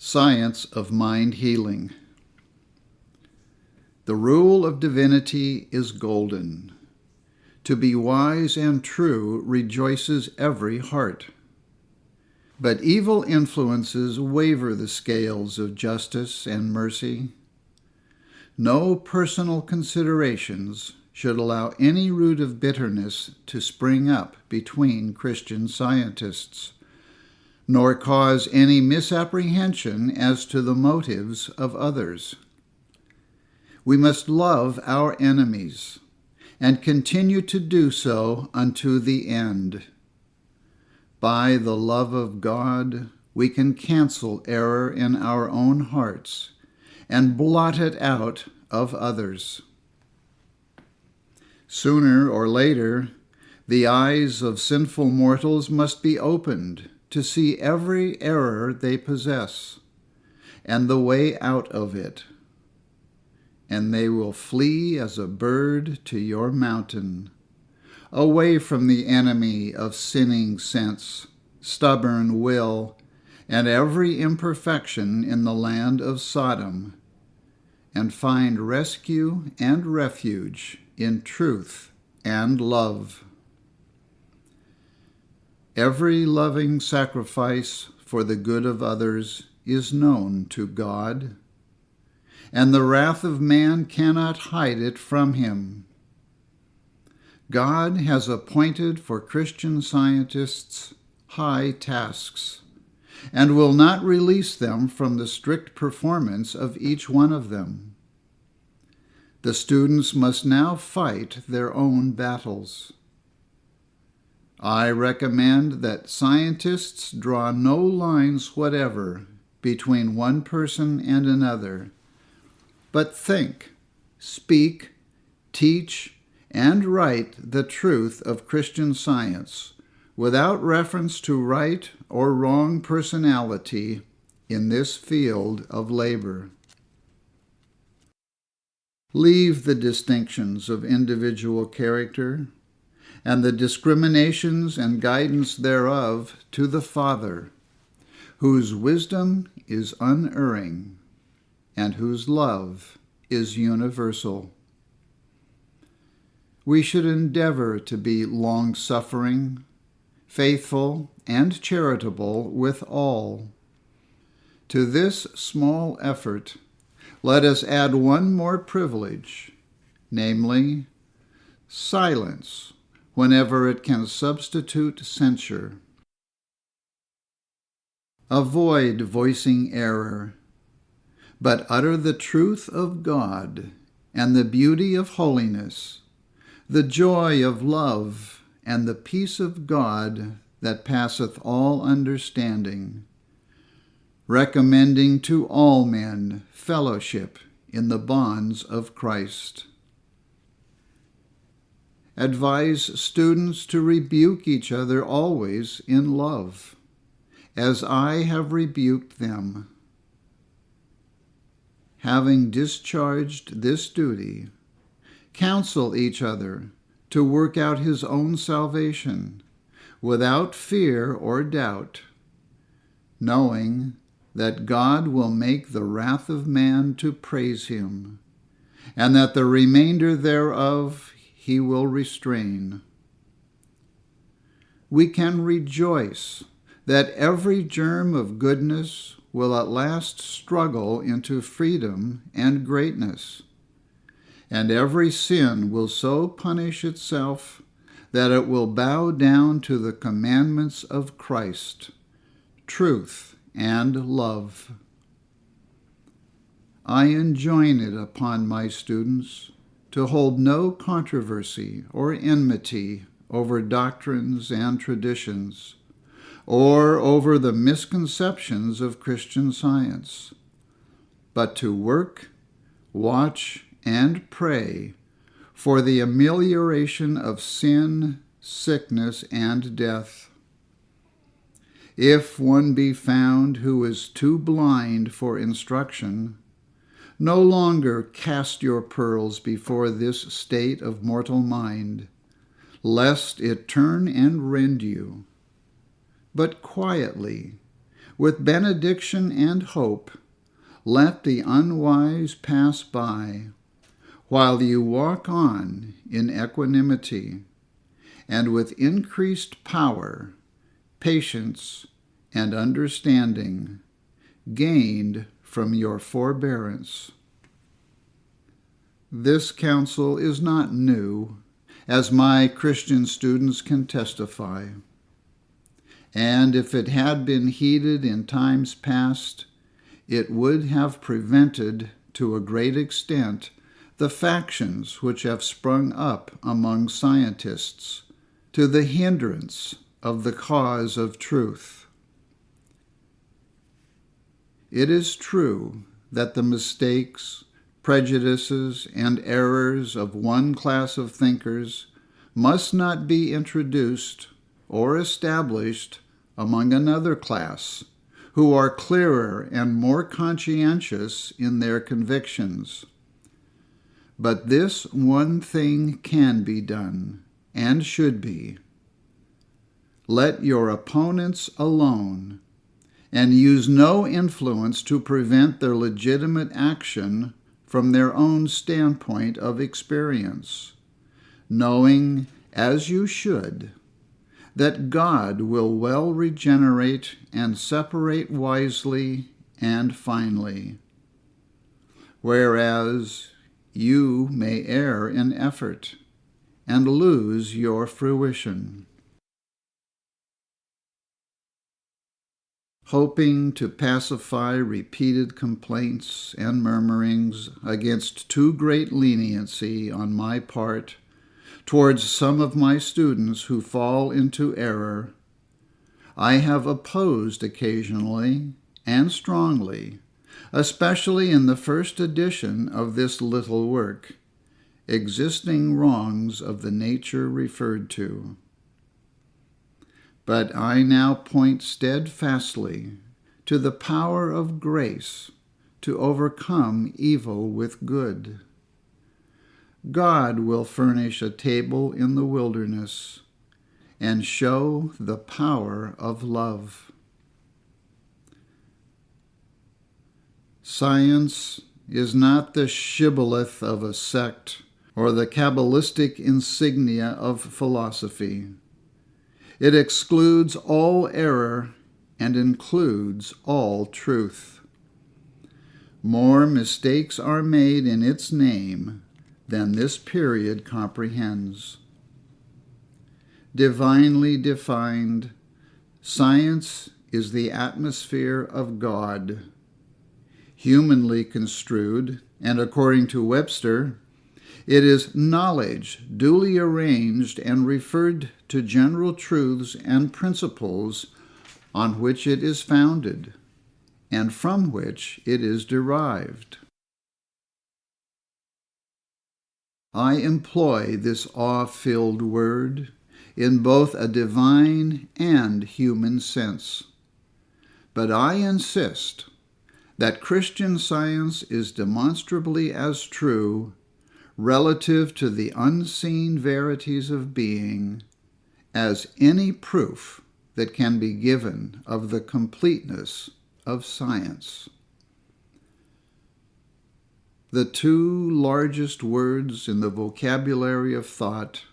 Science of Mind Healing. The rule of divinity is golden. To be wise and true rejoices every heart. But evil influences waver the scales of justice and mercy. No personal considerations should allow any root of bitterness to spring up between Christian scientists, nor cause any misapprehension as to the motives of others. We must love our enemies and continue to do so unto the end. By the love of God, we can cancel error in our own hearts and blot it out of others. Sooner or later, the eyes of sinful mortals must be opened to see every error they possess and the way out of it, and they will flee as a bird to your mountain, away from the enemy of sinning sense, stubborn will, and every imperfection in the land of Sodom, and find rescue and refuge in truth and love. Every loving sacrifice for the good of others is known to God, and the wrath of man cannot hide it from him. God has appointed for Christian scientists high tasks, and will not release them from the strict performance of each one of them. The students must now fight their own battles. I recommend that scientists draw no lines whatever between one person and another, but think, speak, teach, and write the truth of Christian science without reference to right or wrong personality in this field of labor. Leave the distinctions of individual character and the discriminations and guidance thereof to the Father, whose wisdom is unerring and whose love is universal. We should endeavor to be long-suffering, faithful, and charitable with all. To this small effort, let us add one more privilege, namely, silence whenever it can substitute censure. Avoid voicing error, but utter the truth of God and the beauty of holiness, the joy of love, and the peace of God that passeth all understanding, recommending to all men fellowship in the bonds of Christ. Advise students to rebuke each other always in love, as I have rebuked them. Having discharged this duty, counsel each other to work out his own salvation without fear or doubt, knowing that God will make the wrath of man to praise him, and that the remainder thereof he will restrain. We can rejoice that every germ of goodness will at last struggle into freedom and greatness, and every sin will so punish itself that it will bow down to the commandments of Christ, truth and love. I enjoin it upon my students to hold no controversy or enmity over doctrines and traditions, or over the misconceptions of Christian science, but to work, watch, and pray for the amelioration of sin, sickness, and death. If one be found who is too blind for instruction, no longer cast your pearls before this state of mortal mind, lest it turn and rend you, but quietly, With benediction and hope, let the unwise pass by, while you walk on in equanimity, and with increased power, patience, and understanding, gained from your forbearance. This counsel is not new, as my Christian students can testify. And if it had been heeded in times past, it would have prevented, to a great extent, the factions which have sprung up among scientists, to the hindrance of the cause of truth. It is true that the mistakes, prejudices, and errors of one class of thinkers must not be introduced or established among another class, who are clearer and more conscientious in their convictions. But this one thing can be done, and should be. Let your opponents alone, and use no influence to prevent their legitimate action from their own standpoint of experience, knowing, as you should, that God will well regenerate and separate wisely and finely, whereas you may err in effort and lose your fruition. Hoping to pacify repeated complaints and murmurings against too great leniency on my part towards some of my students who fall into error, I have opposed occasionally and strongly, especially in the first edition of this little work, existing wrongs of the nature referred to. But I now point steadfastly to the power of grace to overcome evil with good. God will furnish a table in the wilderness and show the power of love. Science is not the shibboleth of a sect or the Kabbalistic insignia of philosophy. It excludes all error and includes all truth. More mistakes are made in its name than this period comprehends. Divinely defined, science is the atmosphere of God. Humanly construed, and according to Webster, it is knowledge duly arranged and referred to general truths and principles on which it is founded, and from which it is derived. I employ this awe-filled word in both a divine and human sense, but I insist that Christian science is demonstrably as true relative to the unseen verities of being as any proof that can be given of the completeness of science. The two largest words in the vocabulary of thought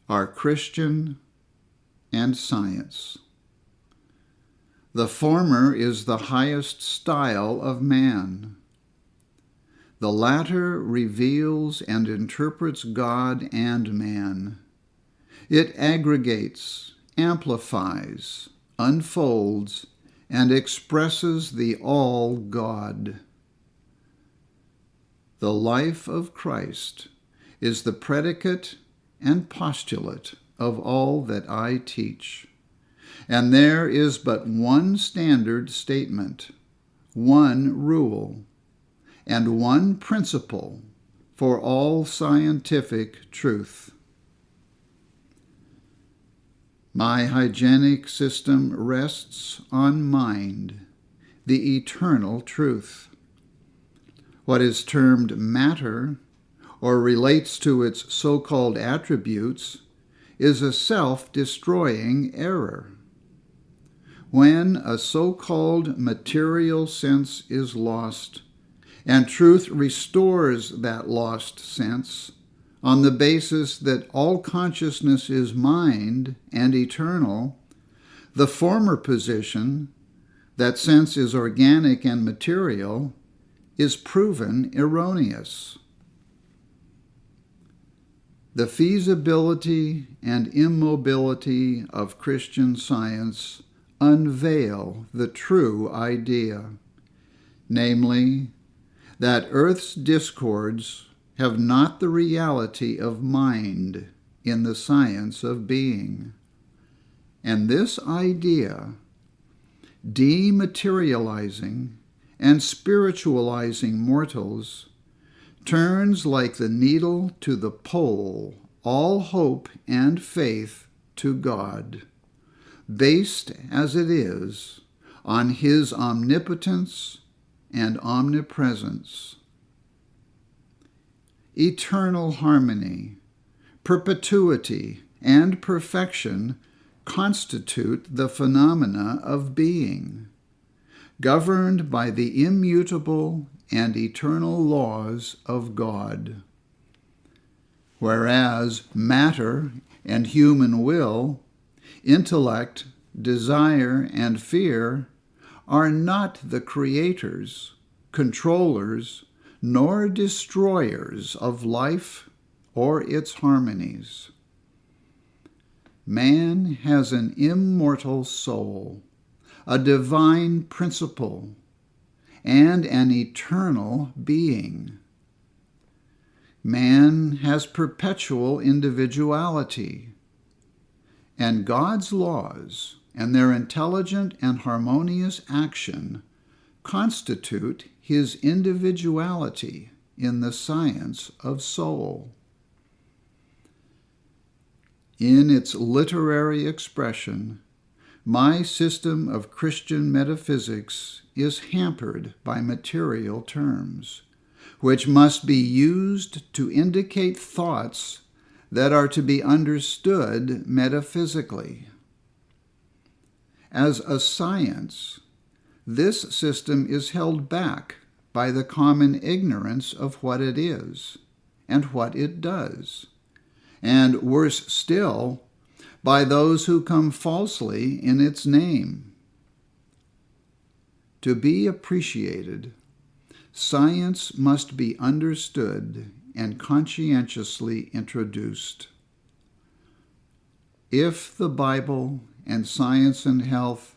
are Christian and science. The former is the highest style of man. The latter reveals and interprets God and man. It aggregates, amplifies, unfolds, and expresses the all-God. The life of Christ is the predicate and postulate of all that I teach. And there is but one standard statement, one rule, and one principle for all scientific truth. My hygienic system rests on mind, the eternal truth. What is termed matter, or relates to its so-called attributes, is a self-destroying error. When a so-called material sense is lost, and truth restores that lost sense on the basis that all consciousness is mind and eternal, the former position, that sense is organic and material, is proven erroneous. The feasibility and immobility of Christian Science unveil the true idea, namely, that Earth's discords have not the reality of mind in the science of being. And this idea, dematerializing and spiritualizing mortals, turns like the needle to the pole all hope and faith to God, based as it is on His omnipotence and omnipresence. Eternal harmony, perpetuity, and perfection constitute the phenomena of being, governed by the immutable and eternal laws of God. Whereas matter and human will, intellect, desire, and fear are not the creators, controllers, nor destroyers of life or its harmonies. Man has an immortal soul, a divine principle, and an eternal being. Man has perpetual individuality, and God's laws and their intelligent and harmonious action constitute his individuality in the science of soul. In its literary expression, my system of Christian metaphysics is hampered by material terms, which must be used to indicate thoughts that are to be understood metaphysically. As a science, this system is held back by the common ignorance of what it is and what it does, and worse still, by those who come falsely in its name. To be appreciated, science must be understood and conscientiously introduced. If the Bible and science and health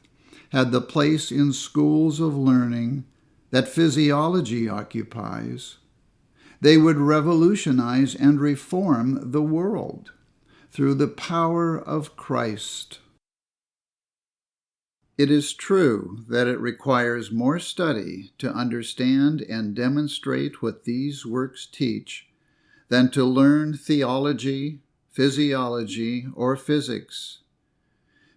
had the place in schools of learning that physiology occupies, they would revolutionize and reform the world through the power of Christ. It is true that it requires more study to understand and demonstrate what these works teach than to learn theology, physiology, or physics,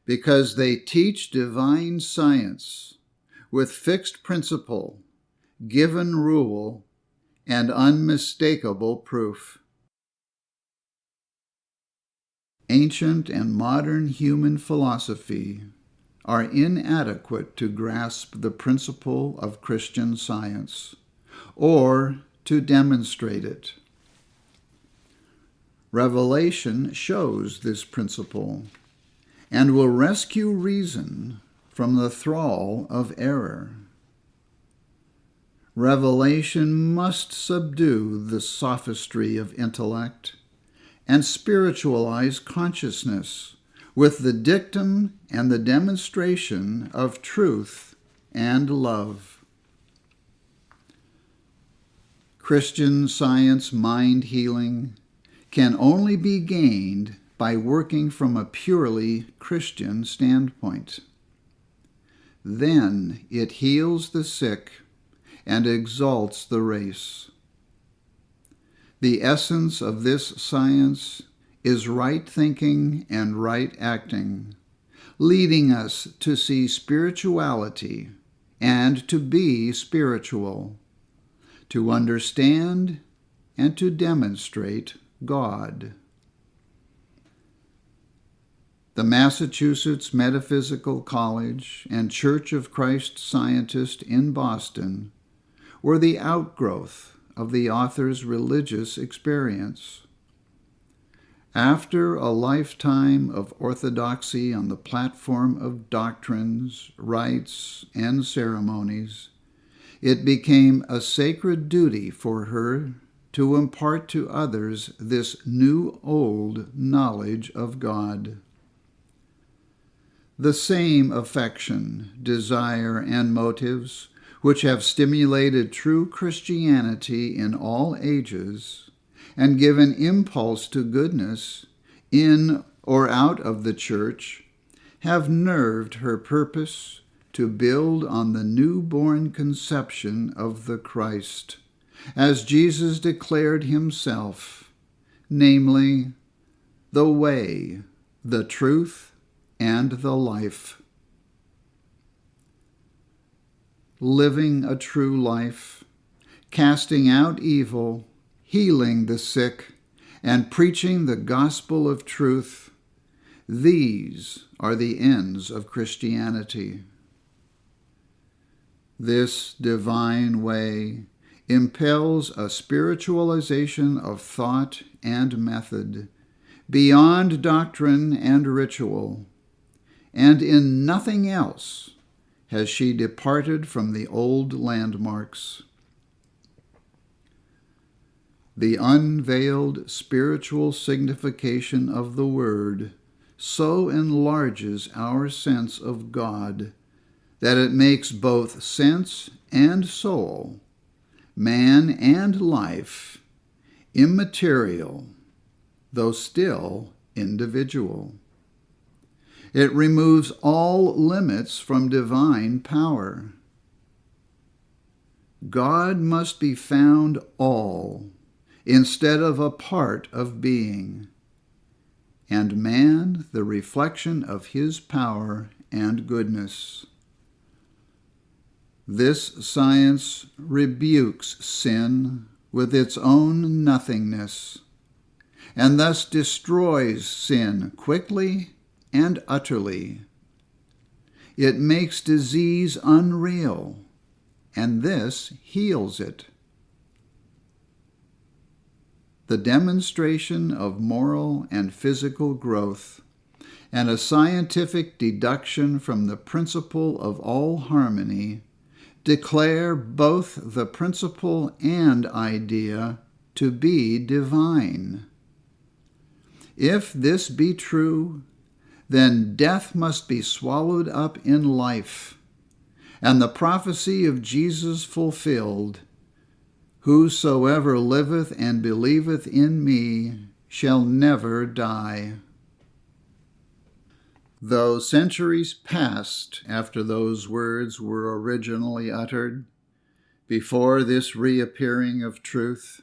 because they teach divine science with fixed principle, given rule, and unmistakable proof. Ancient and modern human philosophy are inadequate to grasp the principle of Christian science, or to demonstrate it. Revelation shows this principle, and will rescue reason from the thrall of error. Revelation must subdue the sophistry of intellect and spiritualize consciousness with the dictum and the demonstration of truth and love. Christian Science mind healing can only be gained by working from a purely Christian standpoint. Then it heals the sick and exalts the race. The essence of this science is right thinking and right acting, leading us to see spirituality and to be spiritual, to understand and to demonstrate God. The Massachusetts Metaphysical College and Church of Christ Scientist in Boston were the outgrowth of the author's religious experience. After a lifetime of orthodoxy on the platform of doctrines, rites, and ceremonies, it became a sacred duty for her to impart to others this new-old knowledge of God. The same affection, desire, and motives which have stimulated true Christianity in all ages and given impulse to goodness in or out of the church have nerved her purpose to build on the newborn conception of the Christ, as Jesus declared himself, namely, the way, the truth, and the life. Living a true life, casting out evil, healing the sick, and preaching the gospel of truth, these are the ends of Christianity. This divine way impels a spiritualization of thought and method, beyond doctrine and ritual, and in nothing else has she departed from the old landmarks. The unveiled spiritual signification of the Word so enlarges our sense of God that it makes both sense and soul, man and life, immaterial, though still individual. It removes all limits from divine power. God must be found all, instead of a part of being, and man the reflection of his power and goodness. This science rebukes sin with its own nothingness, and thus destroys sin quickly and utterly. It makes disease unreal, and this heals it. The demonstration of moral and physical growth, and a scientific deduction from the principle of all harmony, declare both the principle and idea to be divine. If this be true, then death must be swallowed up in life, and the prophecy of Jesus fulfilled, "Whosoever liveth and believeth in me shall never die." Though centuries passed after those words were originally uttered, before this reappearing of truth,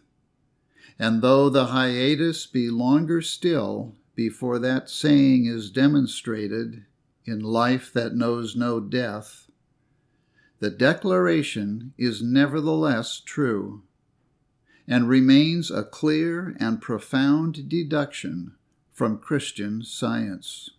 and though the hiatus be longer still before that saying is demonstrated in life that knows no death, the declaration is nevertheless true, and remains a clear and profound deduction from Christian science.